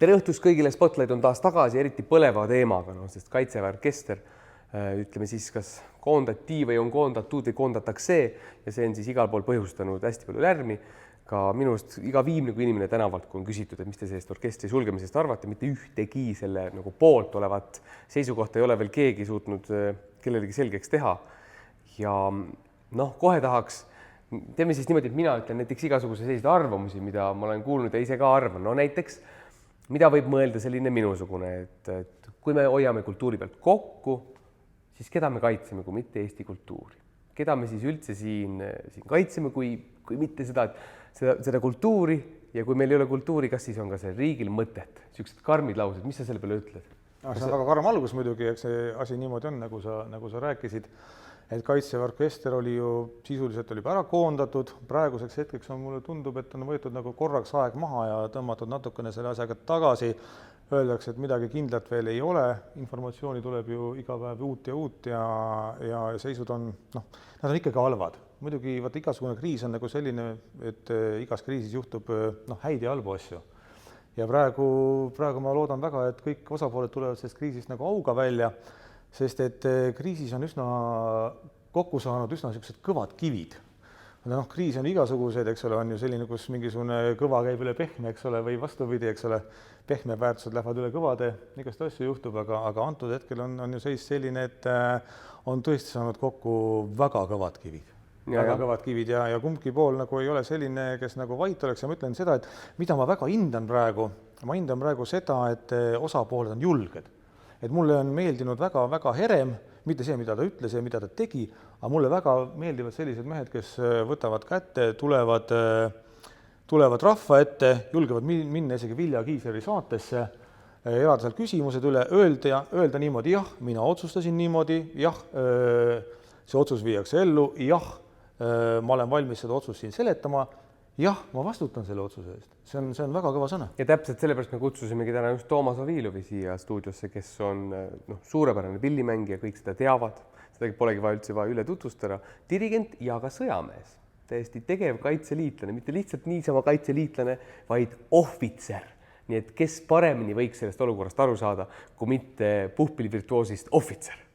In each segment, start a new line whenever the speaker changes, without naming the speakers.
Tere õhtust kõigile, Spotlight on taas tagasi, eriti põleva teemaga, sest Kaitseväe orkester, ütleme siis, kas koondati või on koondatud või koondatakse ja see on siis igal pool põhjustanud hästi palju lärmi. Ka minust iga viimne kui inimene tänavalt, kui on küsitud, et mis te sellest orkestri sulgemisest arvate, mitte ühtegi selle nagu poolt olevat seisukohta ei ole veel keegi suutnud kellelegi selgeks teha. Ja kohe tahaks, teeme siis niimoodi, et mina ütlen näiteks igasuguse selliseid arvamusi, mida ma olen kuulnud ja ise ka arvan. Näiteks, mida võib mõelda selline minusugune, et kui me hoiame kultuuri pealt kokku, siis keda me kaitseme, kui mitte Eesti kultuuri? Keda me siis üldse siin kaitseme, kui mitte seda kultuuri ja kui meil ei ole kultuuri, kas siis on ka see riigil mõtet? Siuksed karmid laused, mis sa selle peale ütled?
See on väga karm algus muidugi, eks see asi niimoodi on, nagu sa rääkisid, et Kaitseväe orkester oli ju sisuliselt ära koondatud. Praeguseks hetkeks mulle tundub, et on võetud nagu korraks aeg maha ja tõmmatud natukene selle asjaga tagasi. Öeldakse, et midagi kindlat veel ei ole. Informatsiooni tuleb ju iga päev uut ja seisud on, nad on ikkagi halvad. Muidugi igasugune kriis on nagu selline, et igas kriisis juhtub häid ja halbu asju. Ja praegu ma loodan väga, et kõik osapooled tulevad sellest kriisist nagu auga välja, sest et kriisis on üsna kokku saanud üsna sellised kõvad kivid. Kriis on igasugused, eks ole, on ju selline, kus mingisugune kõva käib üle pehme, eks ole, või vastupidi, eks ole, pehme väärtused lähevad üle kõvade, igast asju juhtub, aga antud hetkel on ju seis selline, et on tõesti saanud kokku väga kõvad kivid. Kõvad kivid ja kumbki pool nagu ei ole selline, kes nagu vait oleks ja ma ütlen seda, et mida ma väga hindan praegu seda, et osapooled on julged. Et mulle on meeldinud väga Herem, mitte see, mida ta ütles ja mida ta tegi, aga mulle väga meeldivad sellised mehed, kes võtavad kätte, tulevad rahva ette, julgevad minna isegi Vilja Kiisleri saatesse, elada seal küsimused üle, öelda niimoodi, jah, mina otsustasin niimoodi, jah, see otsus viiakse ellu, jah, ma olen valmis seda otsust siin seletama, jah, ma vastutan selle otsuse eest. See on väga kõva sõna.
Ja täpselt sellepärast me kutsusimegi täna just Toomas Ovilovi siia stuudiosse, kes on suurepärane pillimängija, kõik seda teavad, seda polegi vaja üle tutvustada, dirigent ja ka sõjamees, täiesti tegev kaitseliitlane, mitte lihtsalt niisama kaitseliitlane, vaid ohvitser. Nii et kes paremini võiks sellest olukorrast aru saada, kui mitte puhpillivirtuoosist ohvitser.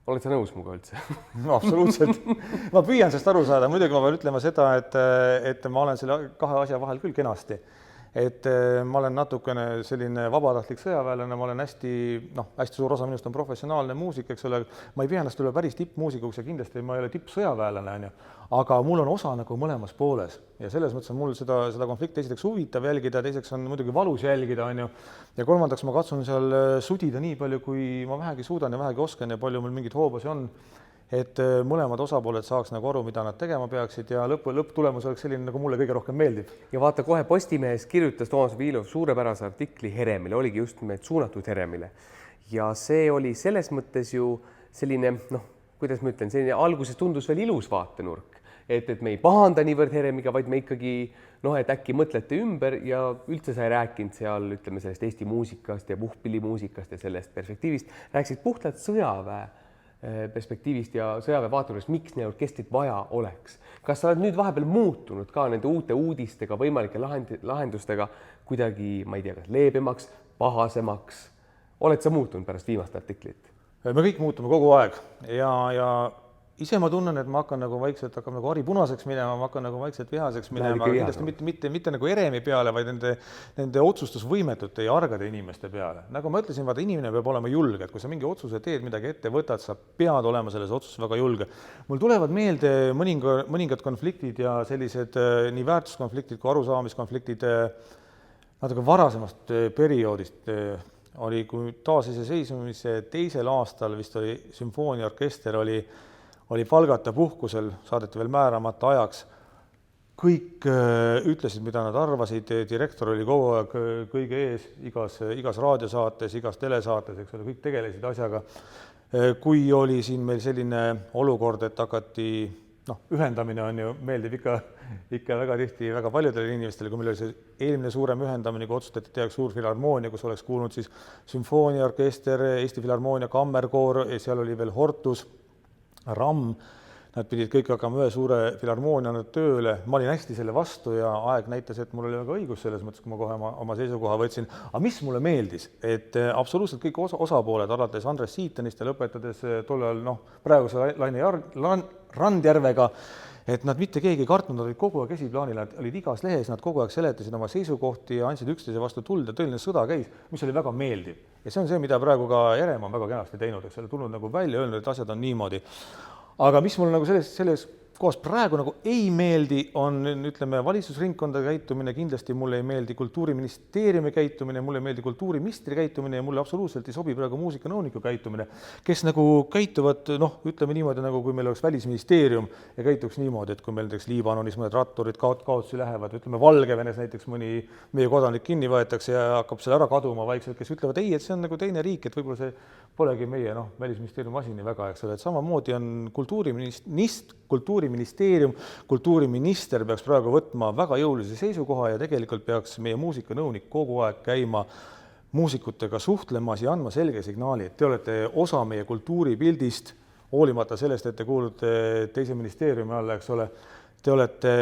Oled sa nõus muga üldse?
Absoluutselt. Ma püüan sellest aru saada. Muidugi ma pean ütlema seda, et ma olen selle kahe asja vahel küll kenasti. Et ma olen natukene selline vabatahtlik sõjaväelane, ma olen hästi suur osa minust on professionaalne muusik, eks ole. Ma ei pea ennast üle päris tippmuusikuks ja kindlasti ma ei ole tippsõjaväelane, aga mul on osa nagu mõlemas pooles. Ja selles mõttes on mul seda konflikti esiteks huvitav jälgida, teiseks on muidugi valus jälgida, ja kolmandaks ma katsun seal sudida nii palju, kui ma vähegi suudan ja vähegi oskan ja palju mul mingit hoobusi on, et mõlemad osapooled saaks nagu aru, mida nad tegema peaksid ja lõpptulemus oleks selline, nagu mulle kõige rohkem meeldib.
Ja vaata, kohe Postimehes kirjutas Toomas Ovilov suurepärase artikli Heremile, oligi just suunatud Heremile. Ja see oli selles mõttes ju selline, kuidas ma ütlen, selline alguses tundus veel ilus vaatenurk, et me ei pahanda niivõrd Heremiga, vaid me ikkagi, et äkki mõtlete ümber ja üldse sa ei rääkinud seal, ütleme, sellest Eesti muusikast ja puhpillimuusikast ja sellest perspektiivist, rääkisid puhtalt sõjaväe perspektiivist ja sõjaväe vaatenurgast, miks neid orkestrit vaja oleks. Kas sa oled nüüd vahepeal muutunud ka nende uute uudistega, võimalike lahendustega kuidagi, ma ei tea, leebemaks, pahasemaks? Oled sa muutunud pärast viimast artiklit?
Me kõik muutume kogu aeg ja ise ma tunnen, et ma hakkan nagu vaikselt nagu haripunaseks minema, ma hakkan nagu vaikselt vihaseks minema, aga kindlasti mitte nagu Heremi peale, vaid nende otsustusvõimetute ja argade inimeste peale. Nagu ma ütlesin, vaata, inimene peab olema julge, et kui sa mingi otsuse teed, midagi ette võtad, sa pead olema selles otsuses väga julge. Mul tulevad meelde mõningad konfliktid ja sellised nii väärtuskonfliktid kui arusaamiskonfliktid natuke varasemast perioodist oli, kui taasiseseisvumise teisel aastal vist oli sümfooniaorkester oli palgata puhkusel, saadeti veel määramata ajaks. Kõik ütlesid, mida nad arvasid, direktor oli kogu aeg kõige ees, igas raadiosaates, igas telesaates, eks ole, kõik tegelesid asjaga. Kui oli siin meil selline olukord, et hakati, ühendamine on ju, meeldib ikka väga tihti väga paljudele inimestele, kui meil oli see eelmine suurem ühendamine, kui otsustati tehakse suur filharmoonia, kus oleks kuulnud siis sümfooniaorkester, Eesti Filharmoonia, kammerkoor, seal oli veel Hortus, Ramm, nad pidid kõik hakkama ühe suure filharmooniana tööle, ma olin hästi selle vastu ja aeg näitas, et mul oli väga õigus selles mõttes, kui ma kohe oma seisukoha võtsin. Aga mis mulle meeldis, et absoluutselt kõik osapooled, alates Andres Siitanist ja lõpetades tollel praeguse Laine Randjärvega, et nad mitte keegi ei kartnud, nad olid kogu aeg esiplaanil, nad olid igas lehes, nad kogu aeg seletasid oma seisukohti ja andsid üksteise vastu tuld ja tõeline sõda käis, mis oli väga meeldiv. Ja see on see, mida praegu ka Jerem on väga kenasti teinud, eks ole, tulnud nagu välja, öelnud, et asjad on niimoodi. Aga mis mulle nagu selles kohas praegu nagu ei meeldi, on, ütleme, valitsusringkondade käitumine, kindlasti mulle ei meeldi Kultuuriministeeriumi käitumine, mulle ei meeldi kultuuriministri käitumine ja mulle absoluutselt ei sobi praegu muusikanõuniku käitumine, kes nagu käituvad, ütleme niimoodi, nagu kui meil oleks Välisministeerium ja käituks niimoodi, et kui meil näiteks Liibanonis mõned ratturid kaotusi lähevad, ütleme Valgevenes näiteks mõni meie kodanik kinni võetakse ja hakkab selle ära kaduma vaikselt, kes ütlevad ei, et see on nagu teine riik, et võib-olla see polegi meie Välisministeeriumi asi nii väga, eks ole, et samamoodi on Kultuuriministeerium, kultuuriminister peaks praegu võtma väga jõulise seisukoha ja tegelikult peaks meie muusikanõunik kogu aeg käima muusikutega suhtlemas ja andma selge signaali, et te olete osa meie kultuuripildist, hoolimata sellest, et te kuulute teise ministeeriumi alla, eks ole, te olete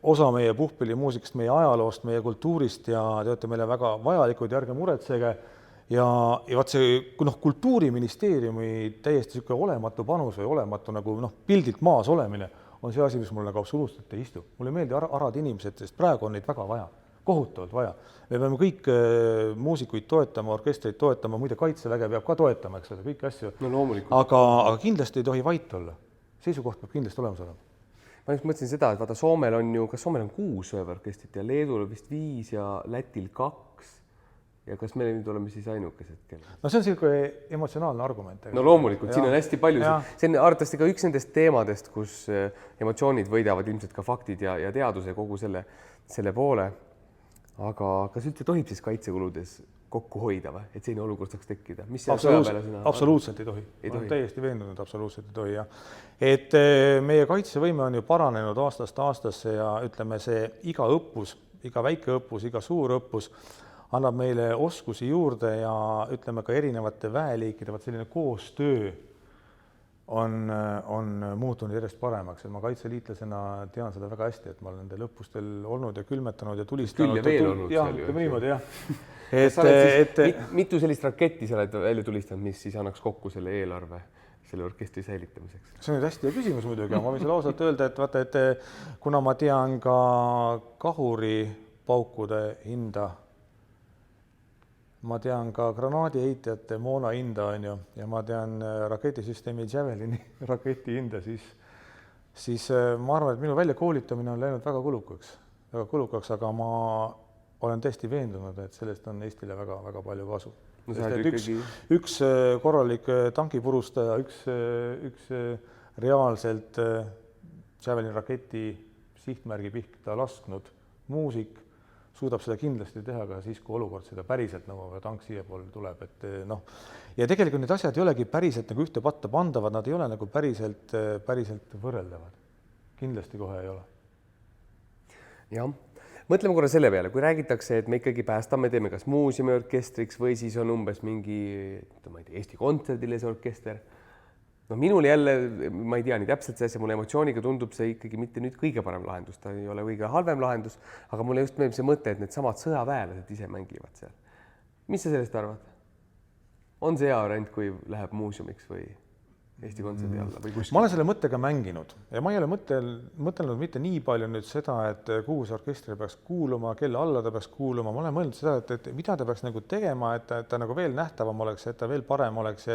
osa meie puhkpillimuusikast, meie ajaloost, meie kultuurist ja te olete meile väga vajalikud ja ärge muretsege. Ja vaat see Kultuuriministeeriumi täiesti olematu panus või olematu nagu pildilt maas olemine on see asi, mis mulle nagu absoluutselt ei istu. Mulle ei meeldi arad inimesed, sest praegu on neid väga vaja, kohutavalt vaja. Me peame kõik muusikuid toetama, orkestreid toetama, muide Kaitseväge peab ka toetama, eks ole, kõiki asju.
No loomulikult.
Aga kindlasti ei tohi vait olla. Seisukoht peab kindlasti olemas olema.
Ma just mõtlesin seda, et vaata Soomel on ju, kas Soomel on 6 sõjaväeorkestrit ja Leedul vist 5 ja Lätil 2. Ja kas meil nüüd oleme siis ainukesed, kelle? No see on selline emotsionaalne argument. No loomulikult, siin on hästi palju. See on arvatavasti ka üks nendest teemadest, kus emotsioonid võidavad ilmselt ka faktid ja teaduse kogu selle poole. Aga kas üldse tohib siis kaitsekuludes kokku hoida või, et selline olukord saaks tekkida?
Absoluutselt ei tohi. On täiesti veendunud, absoluutselt ei tohi. Ja. Et meie kaitsevõime on ju paranenud aastast aastasse ja ütleme see iga õppus, iga väike õppus, iga suur õppus annab meile oskusi juurde ja ütleme ka erinevate väeliikide, selline koostöö on muutunud järjest paremaks. Ma kaitseliitlasena tean seda väga hästi, et ma olen nendel õppustel olnud ja külmetanud ja tulistanud.
Küll ja veel olnud
seal ju. Ütleme niimoodi, jah.
Mitu sellist raketti sa oled välja tulistanud, mis siis annaks kokku selle eelarve selle orkestri säilitamiseks?
See on nüüd hästi hea küsimus muidugi, ma võin selle ausalt öelda, et vaata, et kuna ma tean ka kahuripaukude hinda, ma tean ka granaadiheitjate moona hinda on ju, ja ma tean raketisüsteemi Javelini raketi hinda, siis ma arvan, et minu väljakoolitamine on läinud väga kulukaks, aga ma olen tõesti veendunud, et sellest on Eestile väga, väga palju kasu. Üks korralik tankipurustaja, üks reaalselt Javelini raketi sihtmärgi pihta lasknud muusik suudab seda kindlasti teha ka siis, kui olukord seda päriselt nõuab ja tank siia poole tuleb. Ja tegelikult need asjad ei olegi päriselt nagu ühte patta pandavad, nad ei ole nagu päriselt võrreldavad. Kindlasti kohe ei ole.
Jah, mõtleme korra selle peale, kui räägitakse, et me ikkagi päästame, teeme kas muuseumiorkestriks või siis on umbes mingi Eesti Kontserdile see orkester. Minul jälle, ma ei tea nii täpselt see asja, mulle emotsiooniga tundub see ikkagi mitte nüüd kõige parem lahendus, ta ei ole kõige halvem lahendus, aga mulle just meeldib see mõte, et need samad sõjaväelased ise mängivad seal. Mis sa sellest arvad? On see hea variant, kui läheb muuseumiks või Eesti Kontserdi alla või kuskil?
Ma olen selle mõttega mänginud ja ma ei ole mõtelnud mitte nii palju nüüd seda, et kuhu see orkestri peaks kuuluma, kelle alla ta peaks kuuluma. Ma olen mõelnud seda, et mida ta peaks nagu tegema, et ta nagu veel nähtavam oleks, et ta veel parem oleks,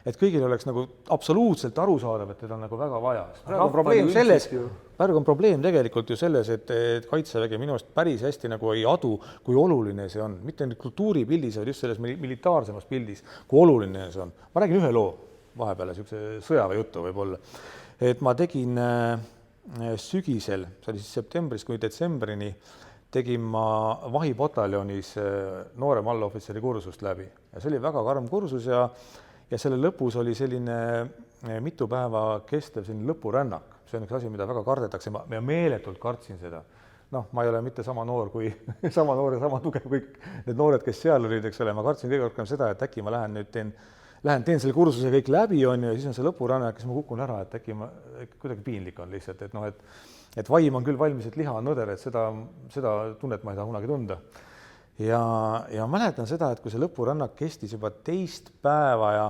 et kõigil oleks nagu absoluutselt arusaadav, et teda on nagu väga vaja. Praegu on probleem tegelikult ju selles, et Kaitsevägi minu arust päris hästi nagu ei adu, kui oluline see on. Mitte nüüd kultuuripildis, vaid just selles militaarsemas pildis, kui oluline see on. Ma räägin ühe loo vahepeale, niisuguse sõjaväe jutu võib-olla. Et ma tegin sügisel, see oli siis septembris kuni detsembrini, tegin ma vahipataljonis noorem allohvitseri kursust läbi. Ja see oli väga karm kursus ja selle lõpus oli selline mitu päeva kestev selline lõpurännak. See on üks asi, mida väga kardetakse. Ma meeletult kartsin seda. Ma ei ole mitte sama noor kui sama noor ja sama tugev kõik need noored, kes seal olid, eks ole. Ma kartsin kõige rohkem seda, et äkki ma lähen nüüd lähen teen selle kursuse kõik läbi, on ju, ja siis on see lõpurännak, siis ma kukun ära, et äkki ma kuidagi piinlik on lihtsalt, et noh, et vaim on küll valmis, et liha on nõder, et seda tunnet ma ei taha kunagi tunda. Ja mäletan seda, et kui see lõpurännak kestis juba 2 päeva ja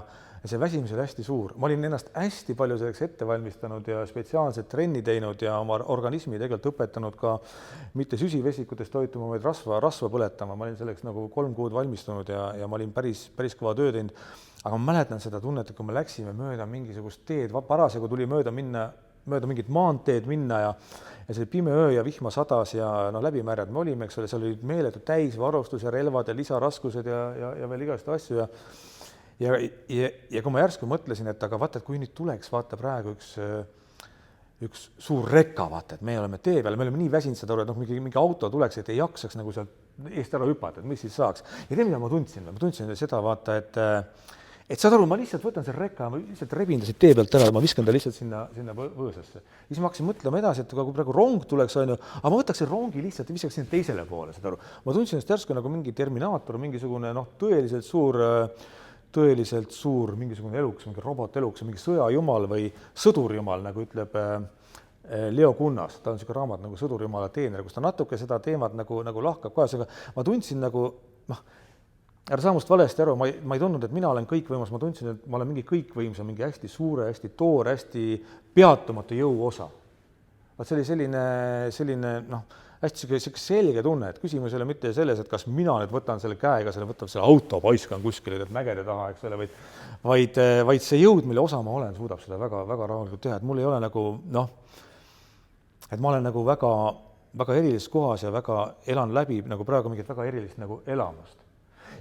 see väsimus oli hästi suur, ma olin ennast hästi palju selleks ette valmistanud ja spetsiaalselt trenni teinud ja oma organismi tegelikult õpetanud ka mitte süsivesikutest toituma, vaid rasva põletama. Ma olin selleks nagu 3 kuud valmistunud ja ma olin päris kõva töö teinud. Aga ma mäletan seda tunnet, et kui me läksime mööda mingisugust teed, parasjagu tuli mööda mingit maanteed minna ja see oli pime öö ja vihma sadas ja läbimärjad me olime, eks ole, seal olid meeletud täisvarustus ja relvad ja lisaraskused ja veel igast asju ja kui ma järsku mõtlesin, et aga vaata, et kui nüüd tuleks, vaata praegu üks suur reka, vaata, et me oleme tee peal, me oleme nii väsinud seda, et mingi auto tuleks, et ei jaksaks nagu sealt eest ära hüpata, et mis siis saaks. Ja mida ma tundsin seda, vaata, et saad aru, ma lihtsalt võtan selle reka, ma lihtsalt rebin ta siit tee pealt ära, ma viskan ta lihtsalt sinna võõsasse. Siis ma hakkasin mõtlema edasi, et kui praegu rong tuleks, on ju, aga ma võtaks see rongi lihtsalt ja viskaks sinna teisele poole, saad aru. Ma tundsin ennast järsku nagu mingi terminaator, mingisugune tõeliselt suur mingisugune eluks, mingi roboteluks, mingi sõjajumal või sõdurjumal, nagu ütleb Leo Kunnas. Ta on niisugune raamat nagu Sõdurjumala teener, kus ta natuke seda teemat nagu lahkab kohes, aga ma tundsin nagu, ära saa must valesti aru, ma ei tundnud, et mina olen kõikvõimas, ma tundsin, et ma olen mingi kõikvõimsa, mingi hästi suure, hästi toore, hästi peatumatu jõu osa. Vaat see oli selline hästi selge tunne, et küsimus ei ole mitte selles, et kas mina nüüd võtan selle käega, võtab selle auto, paiskan kuskile mägede taha, eks ole, vaid see jõud, mille osa ma olen, suudab seda väga rahulikult teha, et mul ei ole nagu et ma olen nagu väga erilises kohas ja väga elan läbi nagu praegu mingit väga erilist nagu elamust.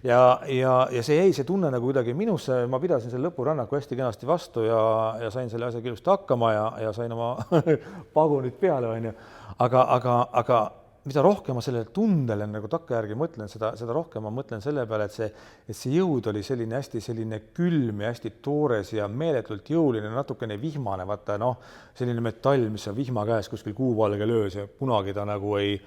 Ja see jäi see tunne nagu kuidagi minusse, ma pidasin selle lõpurännaku hästi kenasti vastu ja sain selle asja ilusti hakkama ja sain oma pagunid peale, on ju. Aga mida rohkem ma sellele tundele nagu takkajärgi mõtlen, seda rohkem ma mõtlen selle peale, et see jõud oli selline külm ja hästi toores ja meeletult jõuline, natukene vihmane, vaata selline metall, mis on vihma käes kuskil kuuvalge löös ja kunagi ta nagu ei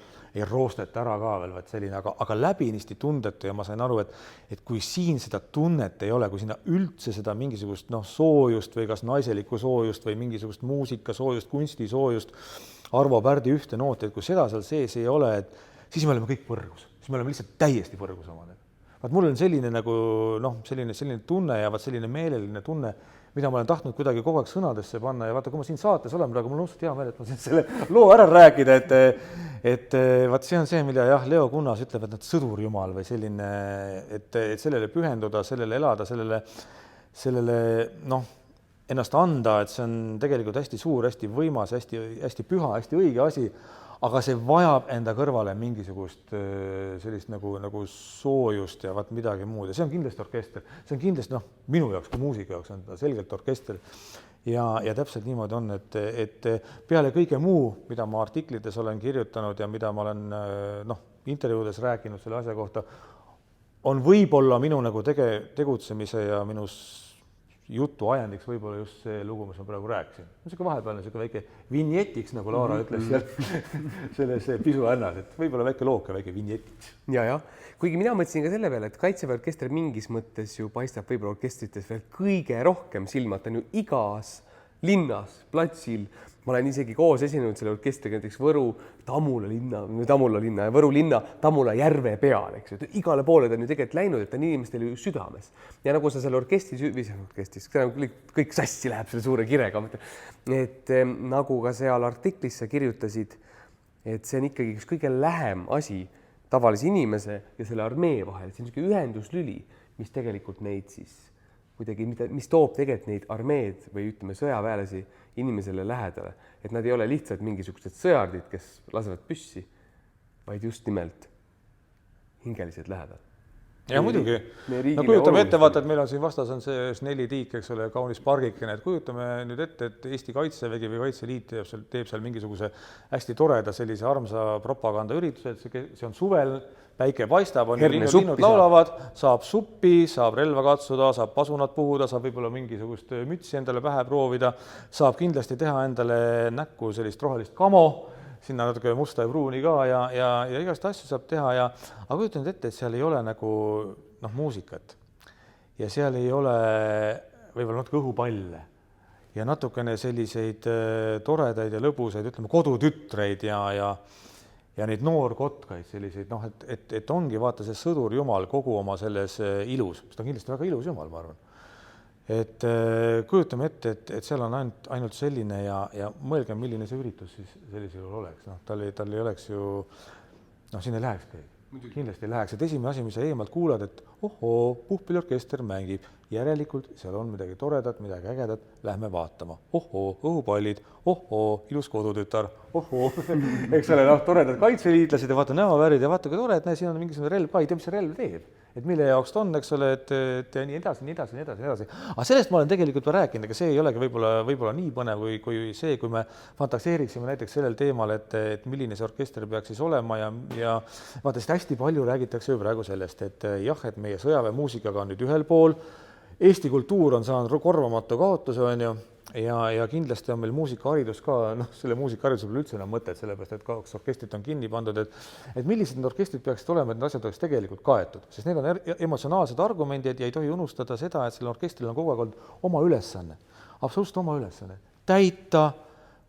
roosteta ära ka veel, vaat selline, aga läbinisti tundetu ja ma sain aru, et kui siin seda tunnet ei ole, kui sinna üldse seda mingisugust soojust või kas naiselikku soojust või mingisugust muusikasoojust, kunstisoojust, Arvo Pärdi ühte nooti, et kui seda seal sees ei ole, et siis me oleme kõik põrgus, siis me oleme lihtsalt täiesti põrgus omadega. Vaat mul on selline nagu selline tunne ja vaat selline meeleline tunne, mida ma olen tahtnud kuidagi kogu aeg sõnadesse panna ja vaata, kui ma siin saates olen praegu, mul on õudselt hea meel, et ma siin selle loo ära rääkida, et vaat see on see, mida Leo Kunnas ütleb, et sõdurjumal või selline, et sellele pühenduda, sellele elada, sellele ennast anda, et see on tegelikult hästi suur, hästi võimas, hästi püha, hästi õige asi, aga see vajab enda kõrvale mingisugust sellist nagu soojust ja vaat midagi muud ja see on kindlasti orkester, see on kindlasti minu jaoks kui muusika jaoks on ta selgelt orkester ja täpselt niimoodi on, et peale kõige muu, mida ma artiklites olen kirjutanud ja mida ma olen intervjuudes rääkinud selle asja kohta, on võib-olla minu nagu tegutsemise ja minu jutu ajendiks võib-olla just see lugu, mis ma praegu rääkisin. Niisugune vahepealne väike vinjetiks, nagu Laura ütles selles pisuhännas, et võib-olla väike looke, väike vinjetiks.
Ja. Kuigi mina mõtlesin ka selle peale, et Kaitseväe orkester mingis mõttes ju paistab võib-olla orkestrites veel kõige rohkem silma, ta on ju igas linnas, platsil. Ma olen isegi koos esinenud selle orkestriga näiteks Võru linna ja Võru linna Tamula järve peal, eks ju. Igale poole ta on ju tegelikult läinud, et ta on inimestel ju südames. Ja nagu sa selle orkestris, kõik sassi läheb selle suure kirega, et nagu ka seal artiklis sa kirjutasid, et see on ikkagi üks kõige lähem asi tavalise inimese ja selle armee vahel, see on niisugune ühenduslüli, mis tegelikult neid siis kuidagi, mis toob tegelikult neid armeed või ütleme sõjaväelasi inimesele lähedale, et nad ei ole lihtsalt mingisugused sõjardid, kes lasevad püssi, vaid just nimelt hingelised lähedal.
Ja muidugi, kujutame ette, vaata, et meil on siin vastas on see 4 tiik, eks ole, kaunis pargikene, et kujutame nüüd ette, et Eesti Kaitsevägi või Kaitseliit teeb seal mingisuguse hästi toreda sellise armsa propagandaürituse, et see on suvel, päike paistab, on linnud laulavad, saab suppi, saab relva katsuda, saab pasunad puhuda, saab võib-olla mingisugust mütsi endale pähe proovida, saab kindlasti teha endale näkku sellist rohelist kamo, sinna natuke musta ja pruuni ka ja igast asju saab teha aga kujutan ette, et seal ei ole nagu muusikat. ja seal ei ole võib-olla natuke õhupalle ja natukene selliseid toredaid ja lõbusaid, ütleme, kodutütreid ja neid noorkotkaid selliseid, noh, et ongi vaata see sõdur jumal kogu oma selles ilus, see on kindlasti väga ilus jumal, ma arvan. Et kujutame ette, et seal on ainult selline ja mõelgem, milline see üritus siis sellisel juhul oleks. Noh, tal ei oleks ju, noh, siin ei läheks keegi. Kindlasti ei läheks. Et esimene asi, mis sa eemalt kuulad, et ohoo, puhkpilliorkester mängib, järelikult seal on midagi toredat, midagi ägedat, lähme vaatama. Ohoo, õhupallid, ohoo, ilus kodutütar, ohoo, eks ole, noh, toredad kaitseliitlased ja vaata näovärid ja vaata, kui tore, et siin on mingisugune relv ka, ei tea, mis see relv teeb. Et mille jaoks ta on, eks ole, et nii edasi. Aga sellest ma olen tegelikult rääkinud, aga see ei olegi võib-olla nii põnev kui see, kui me fantaseeriksime näiteks sellel teemal, et milline see orkester peaks siis olema ja vaata, sest hästi palju räägitakse ju praegu sellest, et jah, et meie sõjaväemuusikaga on nüüd ühel pool, Eesti kultuur on saanud korvamatu kaotuse, on ju, ja kindlasti on meil muusikaharidus ka, noh, selle muusikahariduse pole üldse enam mõtet, sellepärast, et kaks orkestrit on kinni pandud, et millised need orkestrid peaksid olema, et need asjad oleks tegelikult kaetud, sest need on emotsionaalsed argumendid ja ei tohi unustada seda, et sellel orkestril on kogu aeg olnud oma ülesanne, absoluutselt oma ülesanne, täita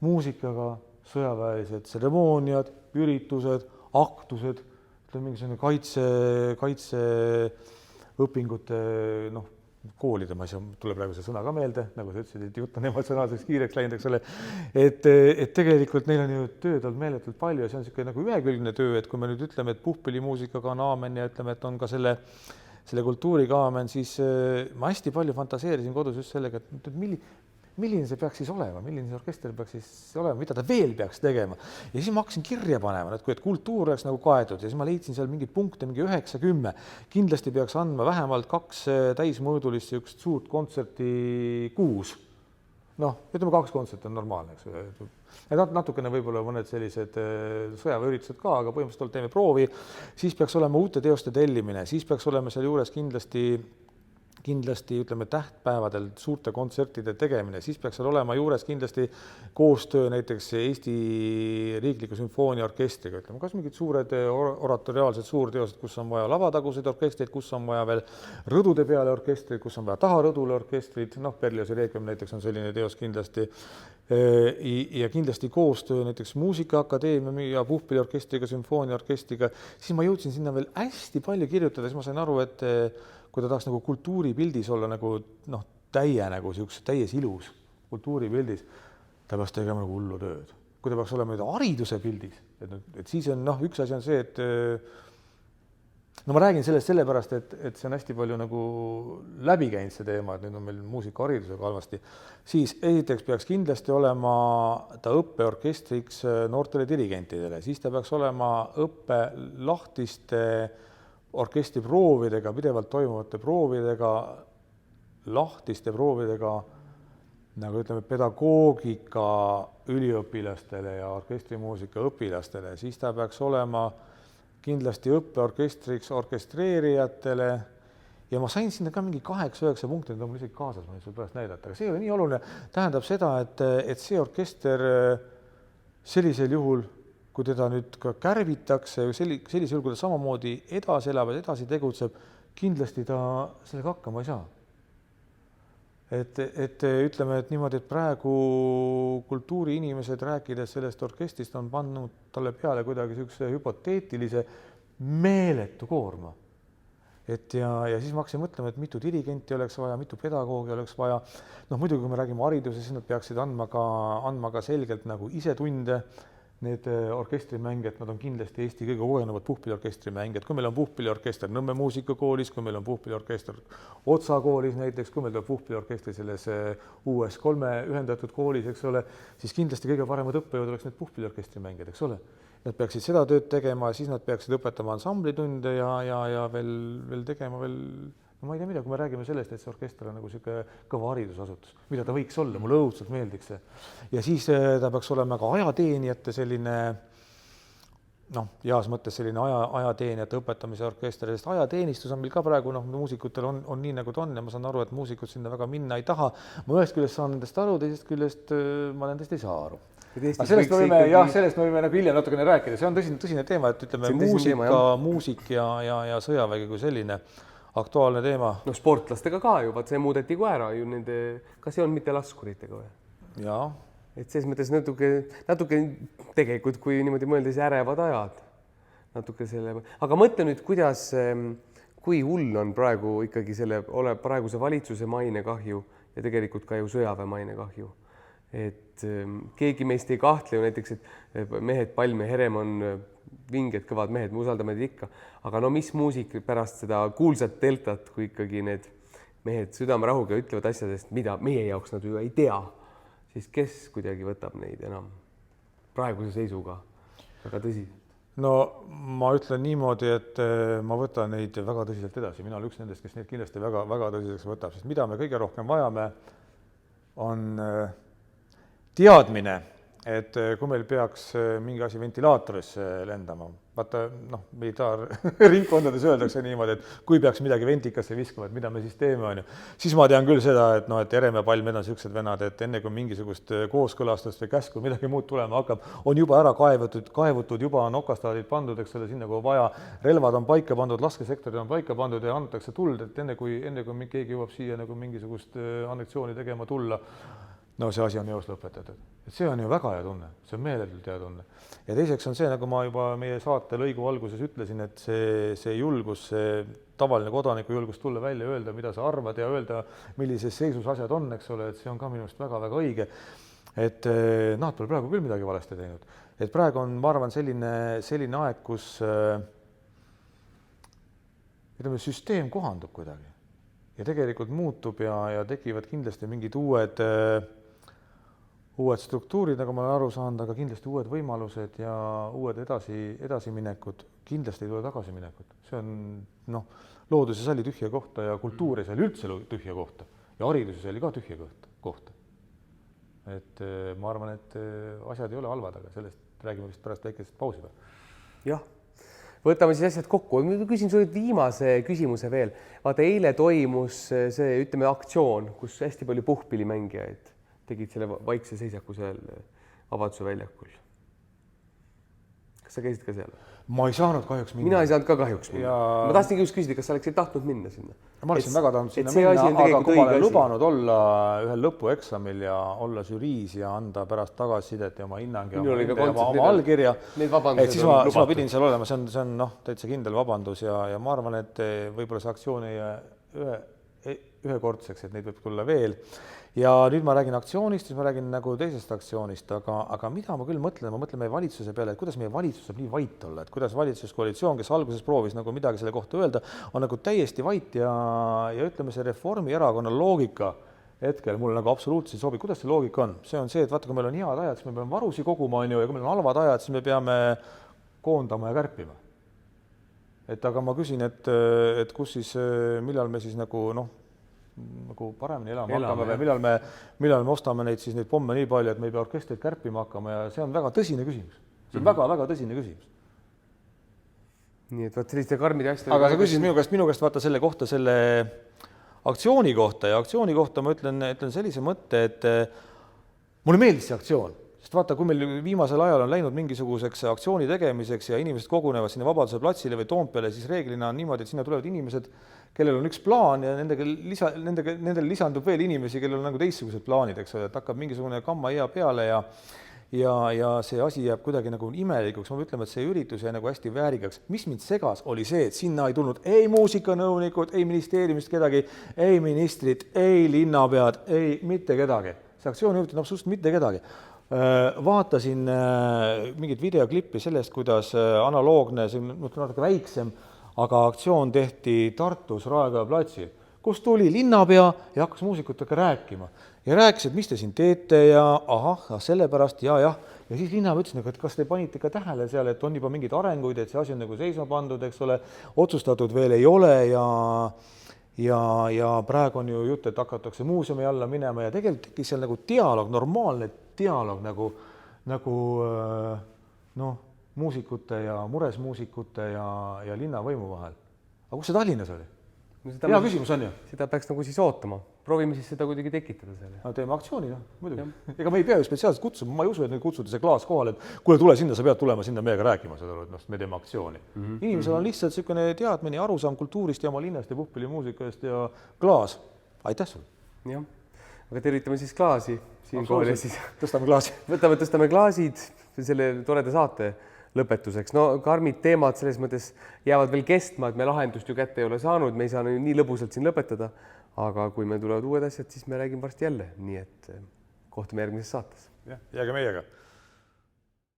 muusikaga sõjaväelised tseremooniad, üritused, aktused, mingisugune kaitseõpingute, noh, koolide, ma ei saa, tuleb praegu see sõna ka meelde, nagu sa ütlesid, et jutt on emotsionaalseks kiireks läinud, eks ole, et tegelikult neil on ju tööd olnud meeletult palju ja see on niisugune nagu ühekülgne töö, et kui me nüüd ütleme, et puhkpillimuusikaga on aamen ja ütleme, et on ka selle kultuuriga aamen, siis ma hästi palju fantaseerisin kodus just sellega, et milline see peaks siis olema, milline see orkester peaks siis olema, mida ta veel peaks tegema. Ja siis ma hakkasin kirja panema, et kultuur oleks nagu kaetud ja siis ma leidsin seal mingeid punkte, mingi 9-10. Kindlasti peaks andma vähemalt 2 täismõõdulist üks suurt kontserti kuus. Noh, ütleme 2 kontserti on normaalne, eks. Natukene võib-olla mõned sellised sõjaväeüritused ka, aga põhimõtteliselt teeme proovi. Siis peaks olema uute teoste tellimine, siis peaks olema seal juures kindlasti ütleme tähtpäevadel suurte kontsertide tegemine, siis peaks seal olema juures kindlasti koostöö näiteks Eesti Riikliku Sümfooniaorkestriga, ütleme, kas mingid suured oratoriaalsed suurteosed, kus on vaja lavataguseid orkestreid, kus on vaja veel rõdude peale orkestreid, kus on vaja taha rõdule orkestrid, noh, Berliozi Requiem näiteks on selline teos kindlasti ja kindlasti koostöö näiteks Muusikaakadeemia ja puhkpilliorkestriga, sümfooniaorkestriga, siis ma jõudsin sinna veel hästi palju kirjutada, siis ma sain aru, et kui ta tahaks nagu kultuuripildis olla nagu noh, täies ilus kultuuripildis, ta peaks tegema nagu hullu tööd. Kui ta peaks olema hariduse pildis, et siis on, noh, üks asi on see, et no ma räägin sellest sellepärast, et see on hästi palju nagu läbi käinud see teema, et nüüd on meil muusikaharidusega halvasti, siis esiteks peaks kindlasti olema ta õppeorkestriks noortele dirigentidele, siis ta peaks olema õppe lahtiste orkestri proovidega, pidevalt toimuvate proovidega, lahtiste proovidega, nagu ütleme, pedagoogika üliõpilastele ja orkestrimuusika õpilastele, siis ta peaks olema kindlasti õppeorkestriks orkestreerijatele ja ma sain sinna ka mingi 8-9 punkti, need on mul isegi kaasas, ma nüüd pärast näidata, aga see ei ole nii oluline, tähendab seda, et see orkester sellisel juhul, kui teda nüüd ka kärvitakse, sellisel juhul, kui ta samamoodi edasi elab, edasi tegutseb, kindlasti ta sellega hakkama ei saa. Et ütleme, et niimoodi, et praegu kultuuriinimesed rääkides sellest orkestrist on pannud talle peale kuidagi niisuguse hüpoteetilise meeletu koorma. Ja siis ma hakkasin mõtlema, et mitu dirigenti oleks vaja, mitu pedagoogi oleks vaja. Noh, muidugi, kui me räägime hariduse, siis nad peaksid andma ka selgelt nagu ise tunde. Need orkestrimängijad, nad on kindlasti Eesti kõige kogenevad puhkpilliorkestrimängijad. Kui meil on puhkpilliorkester Nõmme muusikakoolis, kui meil on puhkpilliorkester Otsa koolis näiteks, kui meil on puhkpilliorkestri selles uues 3 ühendatud koolis, eks ole, siis kindlasti kõige paremad õppejõud oleks need puhkpilliorkestrimängijad, eks ole. Nad peaksid seda tööd tegema, siis nad peaksid õpetama ansamblitunde ja veel tegema veel, no ma ei tea mida, kui me räägime sellest, et see orkester on nagu niisugune kõva haridusasutus, mida ta võiks olla, mulle õudselt meeldiks see. Ja siis ta peaks olema ka ajateenijate selline, noh, heas mõttes selline ajateenijate õpetamise orkester, sest ajateenistus on meil ka praegu, noh, muusikutel on nii nagu ta on ja ma saan aru, et muusikud sinna väga minna ei taha. Ma ühest küljest saan nendest aru, teisest küljest ma nendest ei saa aru. Sellest me võime nagu hiljem natukene rääkida, see on tõsine teema, et ütleme muusik ja sõjavägi kui selline. aktuaalne teema.
no sportlastega ka ju, vaat see muudeti ka ära ju nende, kas ei olnud mitte laskuritega või?
Jaa.
Et selles mõttes natuke tegelikult, kui niimoodi mõelda, siis ärevad ajad natuke selle, aga mõtle nüüd, kui hull on praegu ikkagi praeguse valitsuse mainekahju ja tegelikult ka ju sõjaväe mainekahju. Et keegi meist ei kahtle ju näiteks, et mehed Palm ja Herem on vinged, kõvad mehed, me usaldame neid ikka, aga no mis muusik pärast seda kuulsat deltat, kui ikkagi need mehed südamerahuga ütlevad asjadest, mida meie jaoks nad ju ei tea, siis kes kuidagi võtab neid enam praeguse seisuga väga tõsiselt?
No ma ütlen niimoodi, et ma võtan neid väga tõsiselt edasi. Mina olen üks nendest, kes neid kindlasti väga tõsiseks võtab, sest mida me kõige rohkem vajame, on teadmine, et kui meil peaks mingi asi ventilaatorisse lendama, vaata militaarringkondades öeldakse niimoodi, et kui peaks midagi ventikasse viskama, et mida me siis teeme, on ju. Siis ma tean küll seda, et et Herem ja Palm, need on sellised vennad, et enne kui mingisugust kooskõlastust või käsku midagi muud tulema hakkab, on juba ära kaevutud, juba on okastaadid pandud, eks ole, sinna kui vaja, relvad on paika pandud, laskesektorid on paika pandud ja antakse tuld, et enne kui keegi jõuab siia nagu mingisugust anneksiooni tegema tulla, no see asi on eos lõpetatud. Et see on ju väga hea tunne, see on meeletult hea tunne. Ja teiseks on see, nagu ma juba meie saate lõigu alguses ütlesin, et see julgus, see tavaline kodaniku julgus tulla välja, öelda, mida sa arvad ja öelda, millises seisus asjad on, eks ole, et see on ka minu arust väga õige. Et nad pole praegu küll midagi valesti teinud. Et praegu on, ma arvan, selline aeg, kus süsteem kohandub kuidagi ja tegelikult muutub ja tekivad kindlasti mingid uued struktuurid, nagu ma olen aru saanud, aga kindlasti uued võimalused ja uued edasiminekud, kindlasti ei tule tagasiminekut. See on, loodus ei salli tühja kohta ja kultuur ei salli üldse tühja kohta ja haridus ei salli ka tühja kohta. Et ma arvan, et asjad ei ole halvad, aga sellest räägime vist pärast väikesest pausi.
Jah, võtame siis asjad kokku. Ma küsin sulle viimase küsimuse veel. Vaata, eile toimus see, aktsioon, kus hästi palju puhkpillimängijaid tegid selle vaikse seisaku seal Vabaduse väljakul. Kas sa käisid ka seal?
Ma ei saanud kahjuks minna.
Mina ei saanud ka kahjuks minna. Ma tahtsingi just küsida, kas sa oleksid tahtnud minna sinna?
Ma oleksin väga tahtnud sinna minna, aga kui ma olen lubanud olla ühel lõpueksamil ja olla žüriis ja anda pärast tagasisidet ja oma hinnang ja oma allkirja, et siis ma pidin seal olema, see on täitsa kindel vabandus ja ma arvan, et võib-olla see aktsioon ei ühekordseks, et neid võib tulla veel. Ja nüüd ma räägin aktsioonist, siis ma räägin nagu teisest aktsioonist, aga mida ma küll mõtlen, ma mõtlen meie valitsuse peale, et kuidas meie valitsus saab nii vait olla, et kuidas valitsuskoalitsioon, kes alguses proovis nagu midagi selle kohta öelda, on nagu täiesti vait ja ütleme, see Reformierakonna loogika hetkel mulle nagu absoluutselt ei sobi. Kuidas see loogika on? See on see, et vaata, kui meil on head ajad, siis me peame varusi koguma, ja kui meil on halvad ajad, siis me peame koondama ja kärpima. Et aga ma küsin, et kus siis, millal me siis nagu paremini elama hakkame või millal me ostame neid pomme nii palju, et me ei pea orkestrit kärpima hakkama ja see on väga tõsine küsimus. See on väga tõsine küsimus.
Nii, et vaat selliste karmide asjade...
Aga sa küsisid minu käest vaata selle kohta, selle aktsiooni kohta ja aktsiooni kohta ma ütlen sellise mõtte, et mulle meeldis see aktsioon. Sest vaata, kui meil viimasel ajal on läinud mingisuguseks aktsiooni tegemiseks ja inimesed kogunevad sinna Vabaduse platsile või Toompeale, siis reeglina on niimoodi, et sinna tulevad inimesed, kellel on üks plaan ja nendel lisandub veel inimesi, kellel on nagu teistsugused plaanid, eks ole, et hakkab mingisugune kamma hea peale ja see asi jääb kuidagi nagu imelikuks. Ma ütleme, et see üritus jäi nagu hästi väärikaks. Mis mind segas, oli see, et sinna ei tulnud ei muusikanõunikud, ei ministeeriumist kedagi, ei ministrid, ei linnapead, ei mitte kedagi. See aktsioon ei jõudnud absoluutselt mitte kedagi. Vaatasin mingit videoklippi sellest, kuidas analoogne, see on natuke väiksem, aga aktsioon tehti Tartus Raekoja platsil, kus tuli linnapea ja hakkas muusikutega rääkima. Ja rääkis, et mis te siin teete ja sellepärast ja siis linnapea ütles, et kas te panite ka tähele seal, et on juba mingid arenguid, et see asi on nagu seisma pandud, eks ole, otsustatud veel ei ole ja praegu on ju jutt, et hakatakse muuseumi alla minema ja tegelikult tekkis seal nagu dialoog, normaalne dialoog nagu muusikute ja mures muusikute ja linnavõimu vahel. Aga kus see Tallinnas oli? Hea küsimus on ju.
Seda peaks nagu siis ootama. proovime siis seda kuidagi tekitada selle.
no teeme aktsiooni, muidugi. Ega me ei pea ju spetsiaalselt kutsuma, ma ei usu, et nüüd kutsuda see Klaas kohale, et kuule, tule sinna, sa pead tulema sinna meiega rääkima, et me teeme aktsiooni. Inimesel on lihtsalt niisugune teadmine, arusaam kultuurist ja oma linnast ja puhkpillimuusikast ja Klaas, aitäh sulle.
Jah, aga tervitame siis Klaasi siinkohal ja siis
tõstame klaasi.
tõstame klaasid selle toreda saate lõpetuseks. No karmid teemad selles mõttes jäävad veel kestma, et me lahendust ju kätte ei ole saanud, me ei saa nii lõbusalt siin lõpetada, aga kui meil tulevad uued asjad, siis me räägime varsti jälle, nii et kohtume järgmises saates.
Jääge meiega.